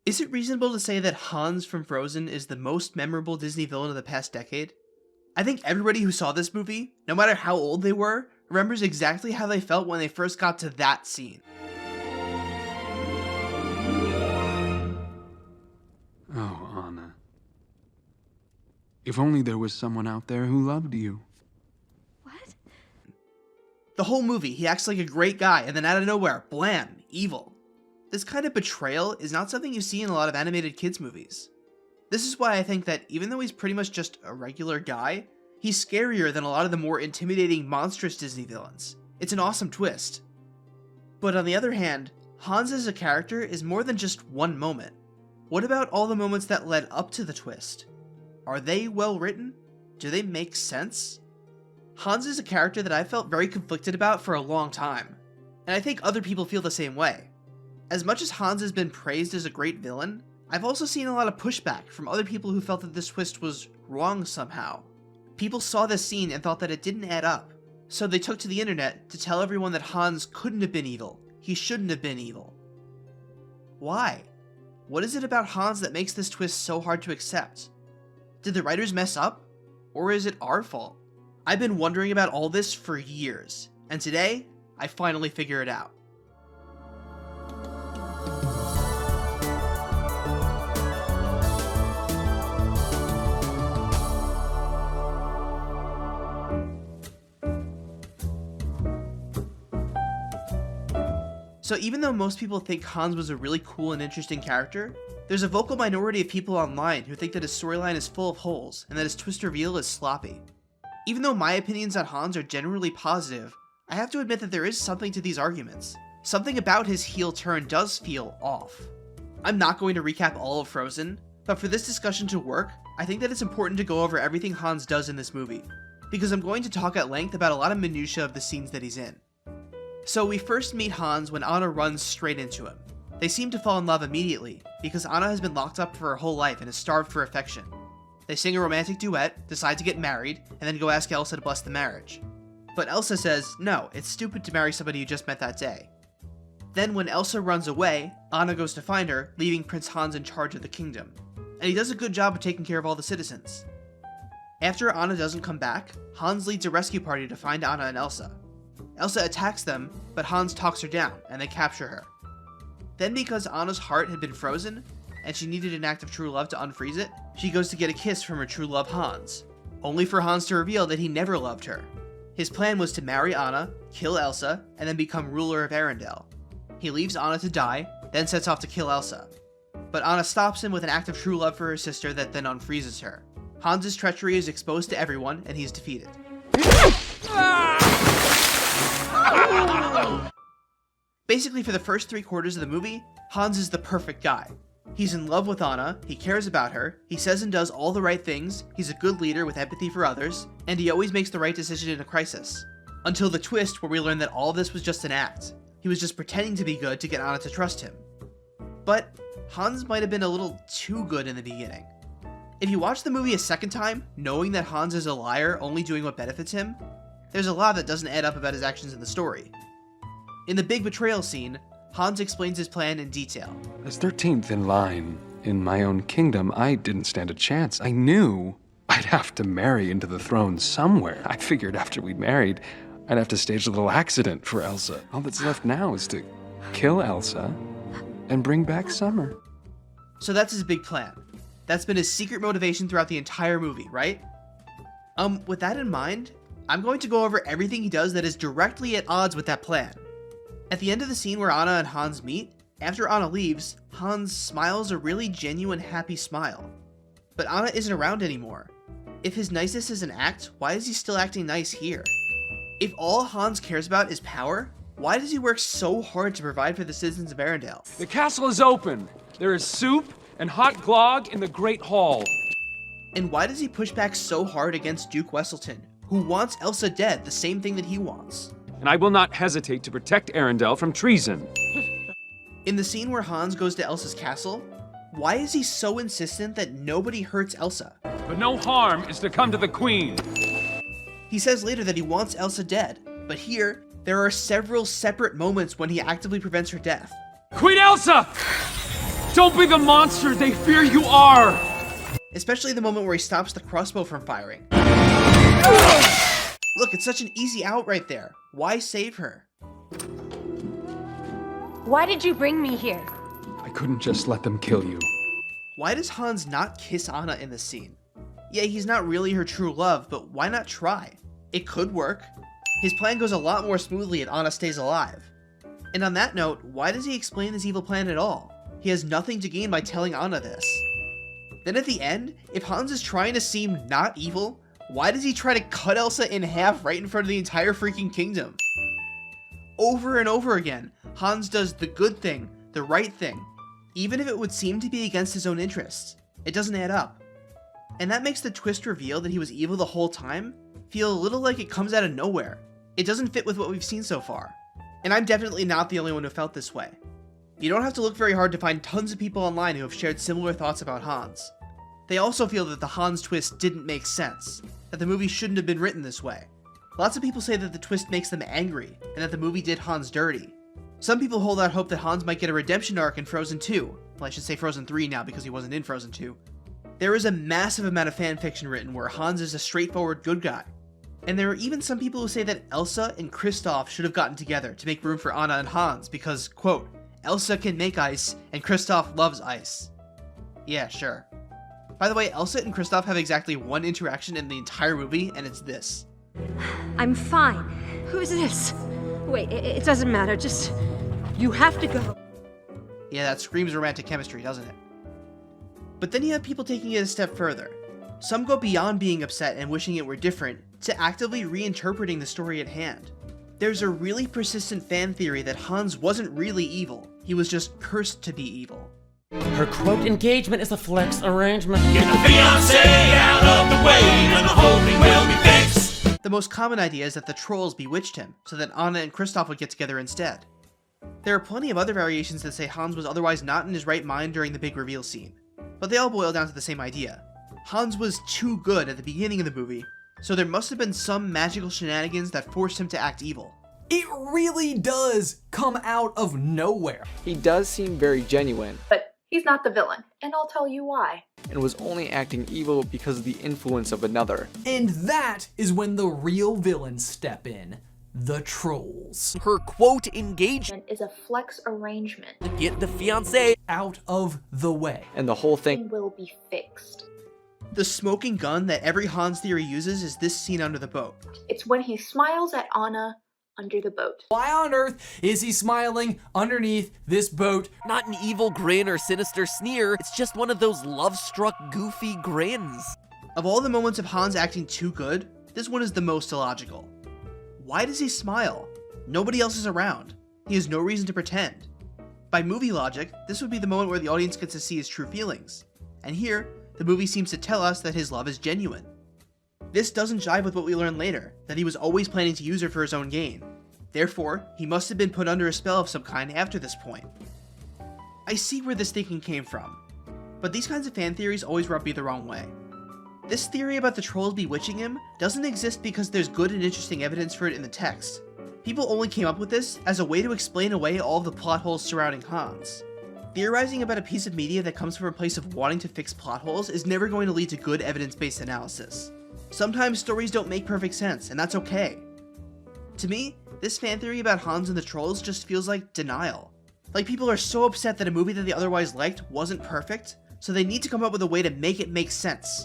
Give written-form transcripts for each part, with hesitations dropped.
Is it reasonable to say that Hans from Frozen is the most memorable Disney villain of the past decade? I think everybody who saw this movie, no matter how old they were, remembers exactly how they felt when they first got to that scene. Oh, Anna. If only there was someone out there who loved you. What? The whole movie, he acts like a great guy, and then out of nowhere, blam, evil. This kind of betrayal is not something you see in a lot of animated kids movies. This is why I think that even though he's pretty much just a regular guy, he's scarier than a lot of the more intimidating, monstrous Disney villains. It's an awesome twist. But on the other hand, Hans as a character is more than just one moment. What about all the moments that led up to the twist? Are they well written? Do they make sense? Hans is a character that I've felt very conflicted about for a long time, and I think other people feel the same way. As much as Hans has been praised as a great villain, I've also seen a lot of pushback from other people who felt that this twist was wrong somehow. People saw this scene and thought that it didn't add up, so they took to the internet to tell everyone that Hans couldn't have been evil, he shouldn't have been evil. Why? What is it about Hans that makes this twist so hard to accept? Did the writers mess up? Or is it our fault? I've been wondering about all this for years, and today, I finally figure it out. So even though most people think Hans was a really cool and interesting character, there's a vocal minority of people online who think that his storyline is full of holes and that his twist reveal is sloppy. Even though my opinions on Hans are generally positive, I have to admit that there is something to these arguments. Something about his heel turn does feel off. I'm not going to recap all of Frozen, but for this discussion to work, I think that it's important to go over everything Hans does in this movie, because I'm going to talk at length about a lot of minutiae of the scenes that he's in. So we first meet Hans when Anna runs straight into him. They seem to fall in love immediately, because Anna has been locked up for her whole life and is starved for affection. They sing a romantic duet, decide to get married, and then go ask Elsa to bless the marriage. But Elsa says, no, it's stupid to marry somebody you just met that day. Then when Elsa runs away, Anna goes to find her, leaving Prince Hans in charge of the kingdom. And he does a good job of taking care of all the citizens. After Anna doesn't come back, Hans leads a rescue party to find Anna and Elsa. Elsa attacks them, but Hans talks her down, and they capture her. Then because Anna's heart had been frozen, and she needed an act of true love to unfreeze it, she goes to get a kiss from her true love Hans, only for Hans to reveal that he never loved her. His plan was to marry Anna, kill Elsa, and then become ruler of Arendelle. He leaves Anna to die, then sets off to kill Elsa. But Anna stops him with an act of true love for her sister that then unfreezes her. Hans' treachery is exposed to everyone, and he's defeated. Basically, for the first 3/4 of the movie, Hans is the perfect guy. He's in love with Anna, he cares about her, he says and does all the right things, he's a good leader with empathy for others, and he always makes the right decision in a crisis. Until the twist where we learn that all of this was just an act. He was just pretending to be good to get Anna to trust him. But Hans might have been a little too good in the beginning. If you watch the movie a second time, knowing that Hans is a liar only doing what benefits him, there's a lot that doesn't add up about his actions in the story. In the big betrayal scene, Hans explains his plan in detail. As 13th in line in my own kingdom, I didn't stand a chance. I knew I'd have to marry into the throne somewhere. I figured after we'd married, I'd have to stage a little accident for Elsa. All that's left now is to kill Elsa and bring back Summer. So that's his big plan. That's been his secret motivation throughout the entire movie, right? With that in mind, I'm going to go over everything he does that is directly at odds with that plan. At the end of the scene where Anna and Hans meet, after Anna leaves, Hans smiles a really genuine happy smile. But Anna isn't around anymore. If his niceness is an act, why is he still acting nice here? If all Hans cares about is power, why does he work so hard to provide for the citizens of Arendelle? The castle is open. There is soup and hot glog in the Great Hall. And why does he push back so hard against Duke Wesselton, who wants Elsa dead, the same thing that he wants? And I will not hesitate to protect Arendelle from treason. In the scene where Hans goes to Elsa's castle, why is he so insistent that nobody hurts Elsa? But no harm is to come to the Queen. He says later that he wants Elsa dead, but here, there are several separate moments when he actively prevents her death. Queen Elsa! Don't be the monster they fear you are! Especially the moment where he stops the crossbow from firing. Look, it's such an easy out right there. Why save her? Why did you bring me here? I couldn't just let them kill you. Why does Hans not kiss Anna in this scene? Yeah, he's not really her true love, but why not try? It could work. His plan goes a lot more smoothly and Anna stays alive. And on that note, why does he explain his evil plan at all? He has nothing to gain by telling Anna this. Then at the end, if Hans is trying to seem not evil, why does he try to cut Elsa in half right in front of the entire freaking kingdom? Over and over again, Hans does the good thing, the right thing, even if it would seem to be against his own interests. It doesn't add up. And that makes the twist reveal that he was evil the whole time feel a little like it comes out of nowhere. It doesn't fit with what we've seen so far. And I'm definitely not the only one who felt this way. You don't have to look very hard to find tons of people online who have shared similar thoughts about Hans. They also feel that the Hans twist didn't make sense, that the movie shouldn't have been written this way. Lots of people say that the twist makes them angry, and that the movie did Hans dirty. Some people hold out hope that Hans might get a redemption arc in Frozen 2. Well, I should say Frozen 3 now because he wasn't in Frozen 2. There is a massive amount of fanfiction written where Hans is a straightforward good guy. And there are even some people who say that Elsa and Kristoff should have gotten together to make room for Anna and Hans because, quote, Elsa can make ice and Kristoff loves ice. Yeah, sure. By the way, Elsa and Kristoff have exactly one interaction in the entire movie, and it's this. I'm fine. Who's this? Wait, it doesn't matter, just... You have to go. Yeah, that screams romantic chemistry, doesn't it? But then you have people taking it a step further. Some go beyond being upset and wishing it were different, to actively reinterpreting the story at hand. There's a really persistent fan theory that Hans wasn't really evil, he was just cursed to be evil. Her quote engagement is a flex arrangement. Get the fiancé out of the way and the whole thing will be fixed. The most common idea is that the trolls bewitched him, so that Anna and Kristoff would get together instead. There are plenty of other variations that say Hans was otherwise not in his right mind during the big reveal scene, but they all boil down to the same idea. Hans was too good at the beginning of the movie, so there must have been some magical shenanigans that forced him to act evil. It really does come out of nowhere. He does seem very genuine, But he's not the villain, and I'll tell you why. and was only acting evil because of the influence of another. And that is when the real villains step in. The trolls. Her quote engagement Is a flex arrangement. to get the fiancé Out of the way. And the whole thing Thing will be fixed. The smoking gun that every Hans theory uses is this scene under the boat. It's when he smiles at Anna under the boat. Why on earth is he smiling underneath this boat? not an evil grin or sinister sneer, it's just one of those love-struck, goofy grins. Of all the moments of Hans acting too good, this one is the most illogical. Why does he smile? Nobody else is around. He has no reason to pretend. By movie logic, this would be the moment where the audience gets to see his true feelings. And here, the movie seems to tell us that his love is genuine. This doesn't jive with what we learn later, that he was always planning to use her for his own gain. Therefore, he must have been put under a spell of some kind after this point. I see where this thinking came from, but these kinds of fan theories always rub me the wrong way. This theory about the trolls bewitching him doesn't exist because there's good and interesting evidence for it in the text. People only came up with this as a way to explain away all of the plot holes surrounding Hans. Theorizing about a piece of media that comes from a place of wanting to fix plot holes is never going to lead to good evidence-based analysis. Sometimes stories don't make perfect sense, and that's okay. To me, this fan theory about Hans and the trolls just feels like denial. Like people are so upset that a movie that they otherwise liked wasn't perfect, so they need to come up with a way to make it make sense.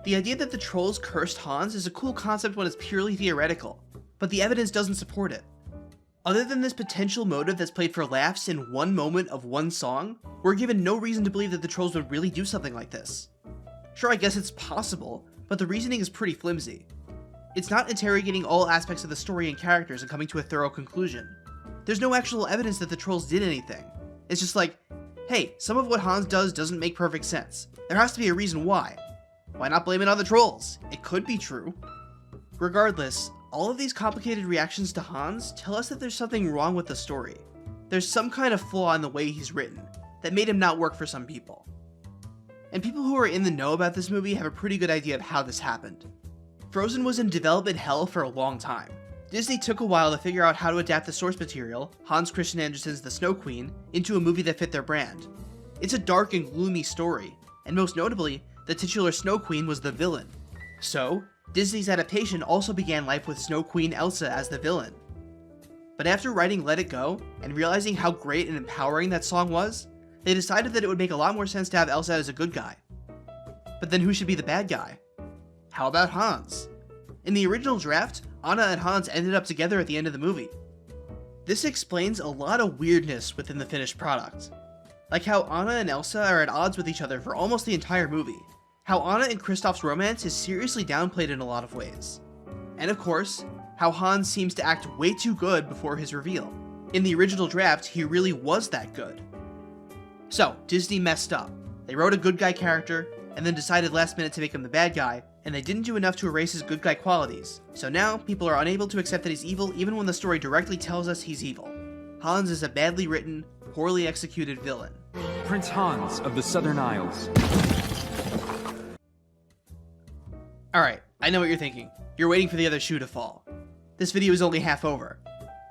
The idea that the trolls cursed Hans is a cool concept when it's purely theoretical, but the evidence doesn't support it. Other than this potential motive that's played for laughs in one moment of one song, we're given no reason to believe that the trolls would really do something like this. Sure, I guess it's possible, but the reasoning is pretty flimsy. It's not interrogating all aspects of the story and characters and coming to a thorough conclusion. There's no actual evidence that the trolls did anything. It's just like, hey, some of what Hans does doesn't make perfect sense. There has to be a reason why. Why not blame it on the trolls? It could be true. Regardless, all of these complicated reactions to Hans tell us that there's something wrong with the story. There's some kind of flaw in the way he's written that made him not work for some people. And people who are in the know about this movie have a pretty good idea of how this happened. Frozen was in development hell for a long time. Disney took a while to figure out how to adapt the source material, Hans Christian Andersen's The Snow Queen, into a movie that fit their brand. It's a dark and gloomy story, and most notably, the titular Snow Queen was the villain. So, Disney's adaptation also began life with Snow Queen Elsa as the villain. But after writing Let It Go, and realizing how great and empowering that song was, they decided that it would make a lot more sense to have Elsa as a good guy. But then who should be the bad guy? How about Hans? In the original draft, Anna and Hans ended up together at the end of the movie. This explains a lot of weirdness within the finished product. Like how Anna and Elsa are at odds with each other for almost the entire movie. How Anna and Kristoff's romance is seriously downplayed in a lot of ways. And of course, how Hans seems to act way too good before his reveal. In the original draft, he really was that good. So, Disney messed up. They wrote a good guy character, and then decided last minute to make him the bad guy, and they didn't do enough to erase his good guy qualities. So now, people are unable to accept that he's evil even when the story directly tells us he's evil. Hans is a badly written, poorly executed villain. Prince Hans of the Southern Isles. Alright, I know what you're thinking. You're waiting for the other shoe to fall. This video is only half over.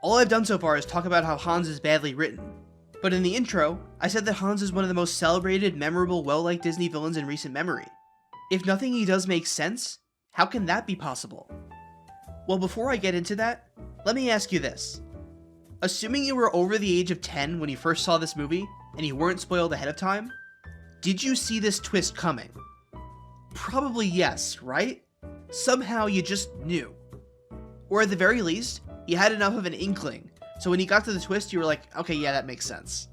All I've done so far is talk about how Hans is badly written. But in the intro, I said that Hans is one of the most celebrated, memorable, well-liked Disney villains in recent memory. If nothing he does makes sense, how can that be possible? Well, before I get into that, let me ask you this. Assuming you were over the age of 10 when you first saw this movie, and you weren't spoiled ahead of time, did you see this twist coming? Probably yes, right? Somehow you just knew. Or at the very least, you had enough of an inkling, so when you got to the twist you were like, okay, yeah, that makes sense.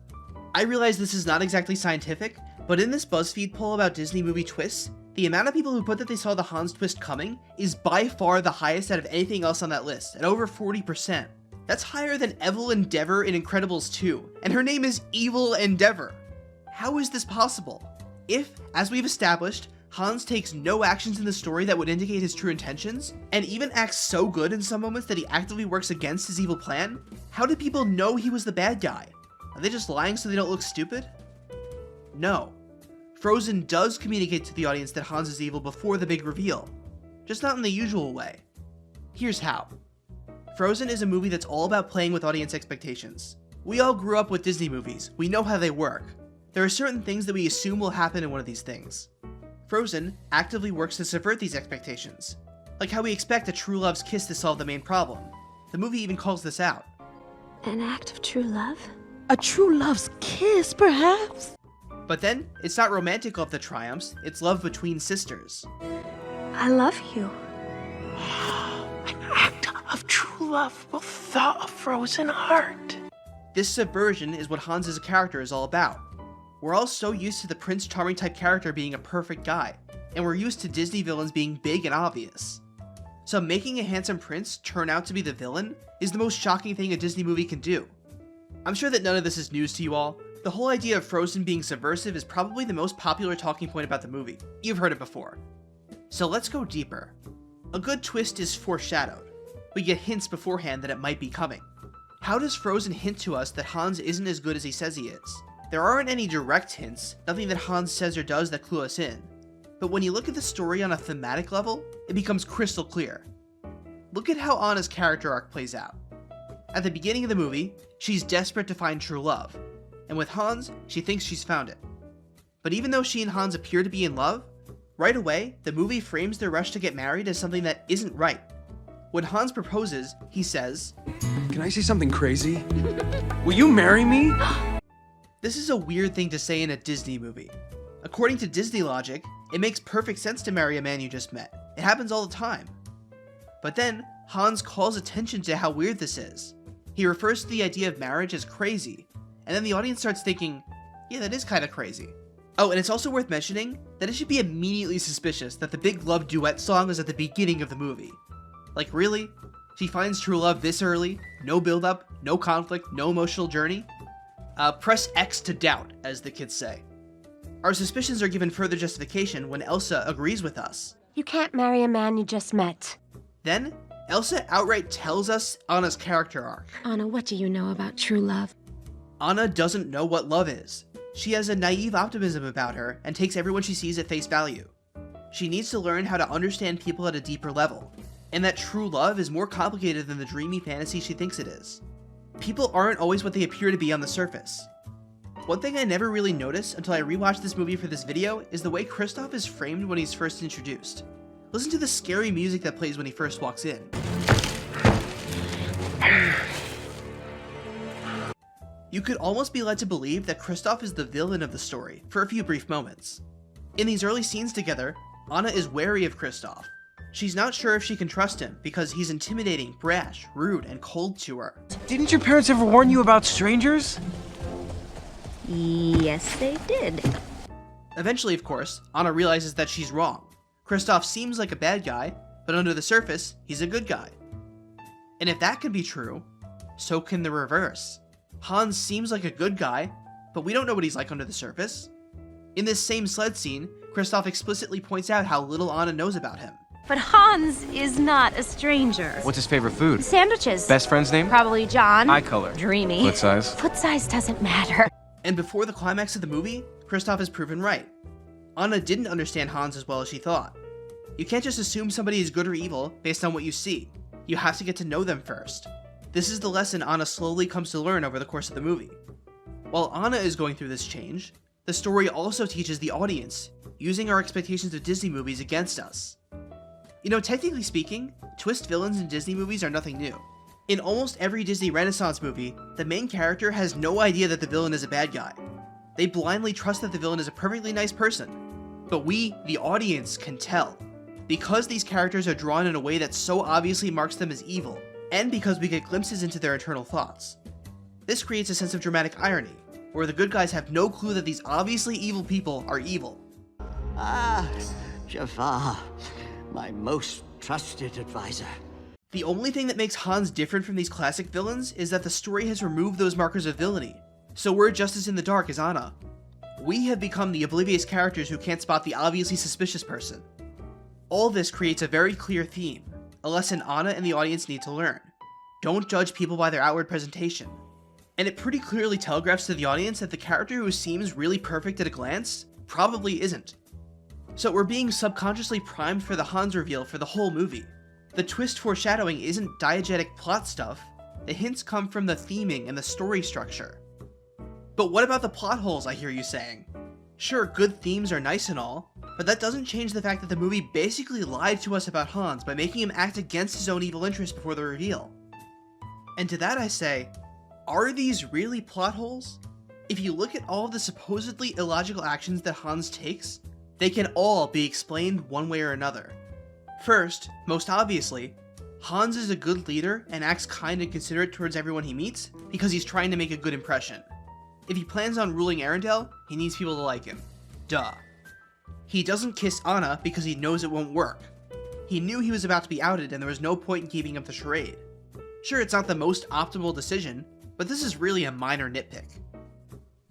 I realize this is not exactly scientific, but in this BuzzFeed poll about Disney movie twists, the amount of people who put that they saw the Hans twist coming is by far the highest out of anything else on that list, at over 40%. That's higher than Evil Endeavor in Incredibles 2, and her name is Evil Endeavor. How is this possible? If, as we've established, Hans takes no actions in the story that would indicate his true intentions, and even acts so good in some moments that he actively works against his evil plan, how did people know he was the bad guy? Are they just lying so they don't look stupid? No. Frozen does communicate to the audience that Hans is evil before the big reveal, just not in the usual way. Here's how. Frozen is a movie that's all about playing with audience expectations. We all grew up with Disney movies, we know how they work. There are certain things that we assume will happen in one of these things. Frozen actively works to subvert these expectations, like how we expect a true love's kiss to solve the main problem. The movie even calls this out. An act of true love? A true love's kiss, perhaps? But then, it's not romantic love that triumphs, it's love between sisters. I love you. An act of true love will thaw a frozen heart. This subversion is what Hans as a character is all about. We're all so used to the Prince Charming type character being a perfect guy, and we're used to Disney villains being big and obvious. So making a handsome prince turn out to be the villain is the most shocking thing a Disney movie can do. I'm sure that none of this is news to you all. The whole idea of Frozen being subversive is probably the most popular talking point about the movie. You've heard it before. So let's go deeper. A good twist is foreshadowed. We get hints beforehand that it might be coming. How does Frozen hint to us that Hans isn't as good as he says he is? There aren't any direct hints, nothing that Hans says or does that clue us in. But when you look at the story on a thematic level, it becomes crystal clear. Look at how Anna's character arc plays out. At the beginning of the movie, she's desperate to find true love, and with Hans, she thinks she's found it. But even though she and Hans appear to be in love, right away, the movie frames their rush to get married as something that isn't right. When Hans proposes, he says, Can I say something crazy? Will you marry me? This is a weird thing to say in a Disney movie. According to Disney logic, it makes perfect sense to marry a man you just met. It happens all the time. But then, Hans calls attention to how weird this is. He refers to the idea of marriage as crazy, and then the audience starts thinking, yeah, that is kinda crazy. Oh, and it's also worth mentioning that it should be immediately suspicious that the big love duet song is at the beginning of the movie. Like really? She finds true love this early? No build-up, no conflict, no emotional journey? Press X to doubt, as the kids say. Our suspicions are given further justification when Elsa agrees with us. You can't marry a man you just met. Then, Elsa outright tells us Anna's character arc. Anna, what do you know about true love? Anna doesn't know what love is. She has a naive optimism about her and takes everyone she sees at face value. She needs to learn how to understand people at a deeper level, and that true love is more complicated than the dreamy fantasy she thinks it is. People aren't always what they appear to be on the surface. One thing I never really noticed until I rewatched this movie for this video is the way Kristoff is framed when he's first introduced. Listen to the scary music that plays when he first walks in. You could almost be led to believe that Kristoff is the villain of the story for a few brief moments. In these early scenes together, Anna is wary of Kristoff. She's not sure if she can trust him because he's intimidating, brash, rude, and cold to her. Didn't your parents ever warn you about strangers? Yes, they did. Eventually, of course, Anna realizes that she's wrong. Kristoff seems like a bad guy, but under the surface, he's a good guy. And if that can be true, so can the reverse. Hans seems like a good guy, but we don't know what he's like under the surface. In this same sled scene, Kristoff explicitly points out how little Anna knows about him. But Hans is not a stranger. What's his favorite food? Sandwiches. Best friend's name? Probably John. Eye color. Dreamy. Foot size? Foot size doesn't matter. And before the climax of the movie, Kristoff is proven right. Anna didn't understand Hans as well as she thought. You can't just assume somebody is good or evil based on what you see. You have to get to know them first. This is the lesson Anna slowly comes to learn over the course of the movie. While Anna is going through this change, the story also teaches the audience, using our expectations of Disney movies against us. You know, technically speaking, twist villains in Disney movies are nothing new. In almost every Disney Renaissance movie, the main character has no idea that the villain is a bad guy. They blindly trust that the villain is a perfectly nice person. But we, the audience, can tell. Because these characters are drawn in a way that so obviously marks them as evil, and because we get glimpses into their internal thoughts. This creates a sense of dramatic irony, where the good guys have no clue that these obviously evil people are evil. Ah, Jafar, my most trusted advisor. The only thing that makes Hans different from these classic villains is that the story has removed those markers of villainy, so we're just as in the dark as Anna. We have become the oblivious characters who can't spot the obviously suspicious person. All this creates a very clear theme, a lesson Anna and the audience need to learn. Don't judge people by their outward presentation. And it pretty clearly telegraphs to the audience that the character who seems really perfect at a glance probably isn't. So we're being subconsciously primed for the Hans reveal for the whole movie. The twist foreshadowing isn't diegetic plot stuff, the hints come from the theming and the story structure. But what about the plot holes, I hear you saying? Sure, good themes are nice and all, but that doesn't change the fact that the movie basically lied to us about Hans by making him act against his own evil interests before the reveal. And to that I say, are these really plot holes? If you look at all of the supposedly illogical actions that Hans takes, they can all be explained one way or another. First, most obviously, Hans is a good leader and acts kind and considerate towards everyone he meets because he's trying to make a good impression. If he plans on ruling Arendelle, he needs people to like him. Duh. He doesn't kiss Anna because he knows it won't work. He knew he was about to be outed and there was no point in keeping up the charade. Sure, it's not the most optimal decision, but this is really a minor nitpick.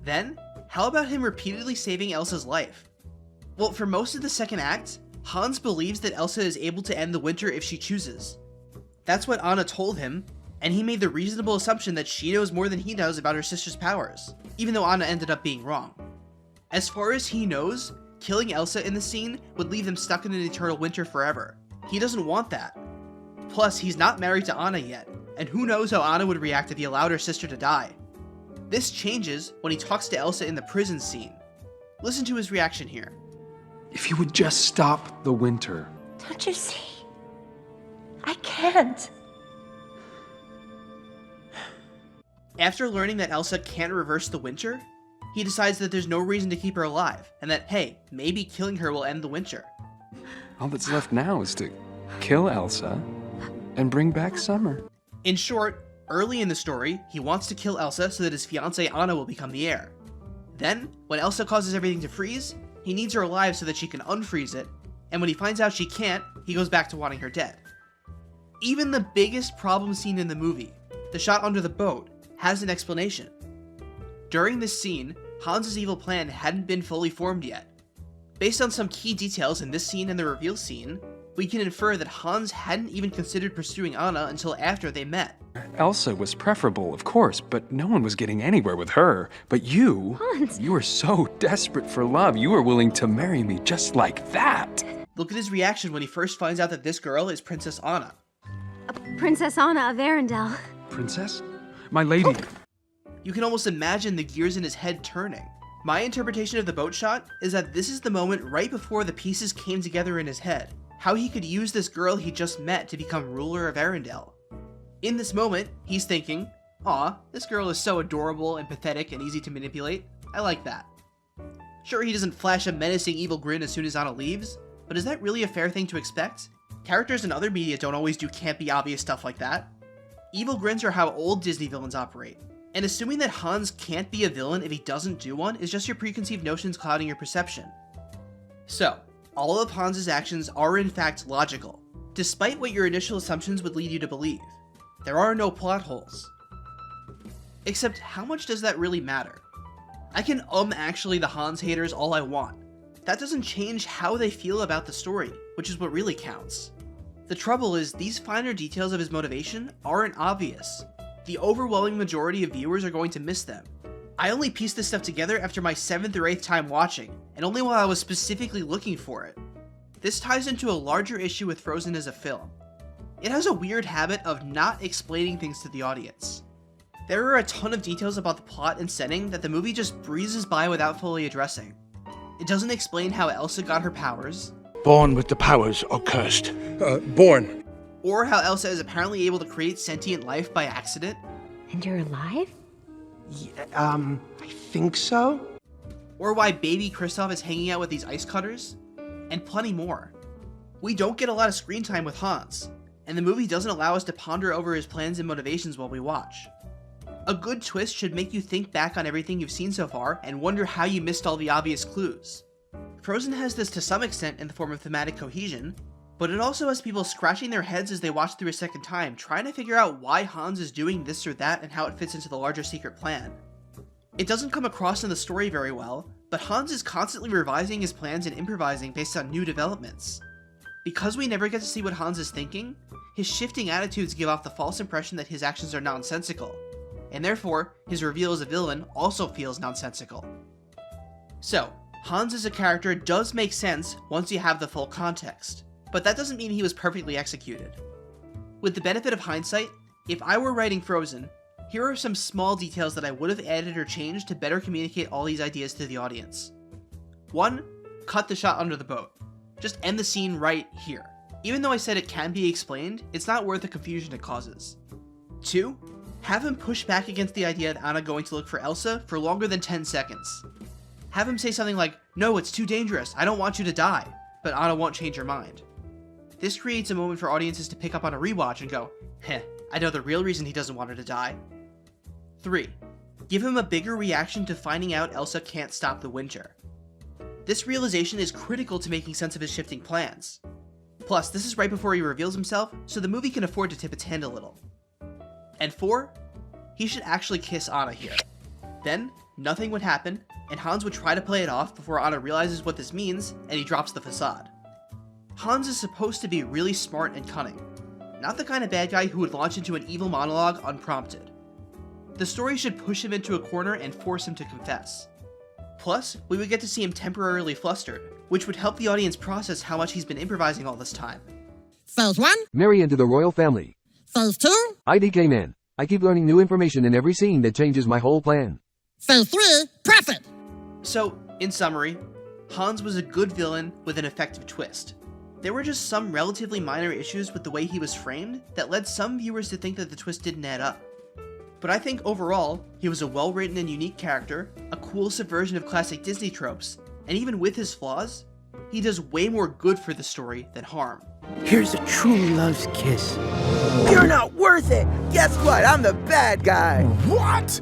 Then, how about him repeatedly saving Elsa's life? Well, for most of the second act, Hans believes that Elsa is able to end the winter if she chooses. That's what Anna told him, and he made the reasonable assumption that she knows more than he does about her sister's powers, even though Anna ended up being wrong. As far as he knows, killing Elsa in the scene would leave them stuck in an eternal winter forever. He doesn't want that. Plus, he's not married to Anna yet, and who knows how Anna would react if he allowed her sister to die. This changes when he talks to Elsa in the prison scene. Listen to his reaction here. If you would just stop the winter. Don't you see? I can't. After learning that Elsa can't reverse the winter, he decides that there's no reason to keep her alive, and that, hey, maybe killing her will end the winter. All that's left now is to kill Elsa and bring back summer. In short, early in the story, he wants to kill Elsa so that his fiancée Anna will become the heir. Then, when Elsa causes everything to freeze, he needs her alive so that she can unfreeze it, and when he finds out she can't, he goes back to wanting her dead. Even the biggest problem scene in the movie, the shot under the boat, has an explanation. During this scene, Hans' evil plan hadn't been fully formed yet. Based on some key details in this scene and the reveal scene, we can infer that Hans hadn't even considered pursuing Anna until after they met. Elsa was preferable, of course, but no one was getting anywhere with her. But you, Hans. You were so desperate for love, you were willing to marry me just like that. Look at his reaction when he first finds out that this girl is Princess Anna. Princess Anna of Arendelle. Princess? My lady. You can almost imagine the gears in his head turning. My interpretation of the boat shot is that this is the moment right before the pieces came together in his head, how he could use this girl he just met to become ruler of Arendelle. In this moment, he's thinking, "Aw, this girl is so adorable and pathetic and easy to manipulate. I like that." Sure, he doesn't flash a menacing evil grin as soon as Anna leaves, but is that really a fair thing to expect? Characters in other media don't always do campy obvious stuff like that. Evil grins are how old Disney villains operate, and assuming that Hans can't be a villain if he doesn't do one is just your preconceived notions clouding your perception. So, all of Hans's actions are in fact logical, despite what your initial assumptions would lead you to believe. There are no plot holes. Except, how much does that really matter? I can actually the Hans haters all I want. That doesn't change how they feel about the story, which is what really counts. The trouble is, these finer details of his motivation aren't obvious. The overwhelming majority of viewers are going to miss them. I only pieced this stuff together after my 7th or 8th time watching, and only while I was specifically looking for it. This ties into a larger issue with Frozen as a film. It has a weird habit of not explaining things to the audience. There are a ton of details about the plot and setting that the movie just breezes by without fully addressing. It doesn't explain how Elsa got her powers. Born with the powers or cursed? Born. Or how Elsa is apparently able to create sentient life by accident. And you're alive? Yeah, I think so. Or why baby Kristoff is hanging out with these ice cutters. And plenty more. We don't get a lot of screen time with Hans, and the movie doesn't allow us to ponder over his plans and motivations while we watch. A good twist should make you think back on everything you've seen so far and wonder how you missed all the obvious clues. Frozen has this to some extent in the form of thematic cohesion, but it also has people scratching their heads as they watch through a second time, trying to figure out why Hans is doing this or that and how it fits into the larger secret plan. It doesn't come across in the story very well, but Hans is constantly revising his plans and improvising based on new developments. Because we never get to see what Hans is thinking, his shifting attitudes give off the false impression that his actions are nonsensical, and therefore, his reveal as a villain also feels nonsensical. So, Hans as a character does make sense once you have the full context, but that doesn't mean he was perfectly executed. With the benefit of hindsight, if I were writing Frozen, here are some small details that I would have added or changed to better communicate all these ideas to the audience. 1. Cut the shot under the boat. Just end the scene right here. Even though I said it can be explained, it's not worth the confusion it causes. 2. Have him push back against the idea of Anna going to look for Elsa for longer than 10 seconds. Have him say something like, "No, it's too dangerous, I don't want you to die," but Anna won't change her mind. This creates a moment for audiences to pick up on a rewatch and go, "Heh, I know the real reason he doesn't want her to die." 3. Give him a bigger reaction to finding out Elsa can't stop the winter. This realization is critical to making sense of his shifting plans. Plus, this is right before he reveals himself, so the movie can afford to tip its hand a little. And 4. He should actually kiss Anna here. Then, nothing would happen, and Hans would try to play it off before Anna realizes what this means, and he drops the facade. Hans is supposed to be really smart and cunning, not the kind of bad guy who would launch into an evil monologue unprompted. The story should push him into a corner and force him to confess. Plus, we would get to see him temporarily flustered, which would help the audience process how much he's been improvising all this time. Phase 1? Marry into the royal family. Phase 2? IDK man. I keep learning new information in every scene that changes my whole plan. Phase 3? Profit! So, in summary, Hans was a good villain with an effective twist. There were just some relatively minor issues with the way he was framed that led some viewers to think that the twist didn't add up. But I think overall, he was a well-written and unique character, a cool subversion of classic Disney tropes, and even with his flaws, he does way more good for the story than harm. Here's a true love's kiss. You're not worth it! Guess what? I'm the bad guy! What?